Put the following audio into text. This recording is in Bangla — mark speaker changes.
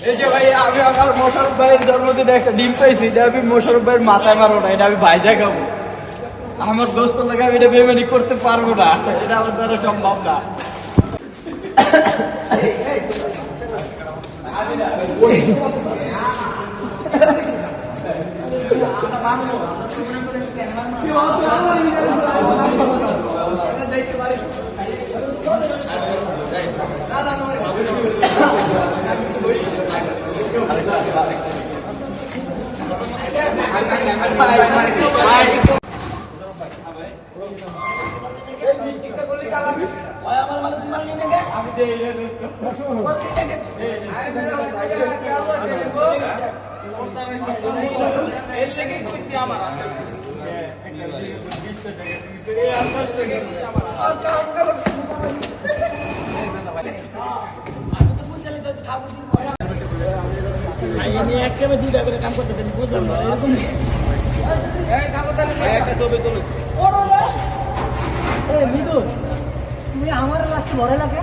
Speaker 1: এই যে ভাই আমি আমার মোশারফ ভাইয়ের জন্মদিনে একটা ডিম পাইছি, এটা আমি মোশারফ ভাইয়ের মাথায় মারবো না, এটা আমি ভাইজা খাবো। আমার দোস্ত লাগে আমি এটা বেমানি করতে পারবো না, এটা আমার দ্বারা সম্ভব না।
Speaker 2: তুমি আমার রাস্তা ভরে লাগে।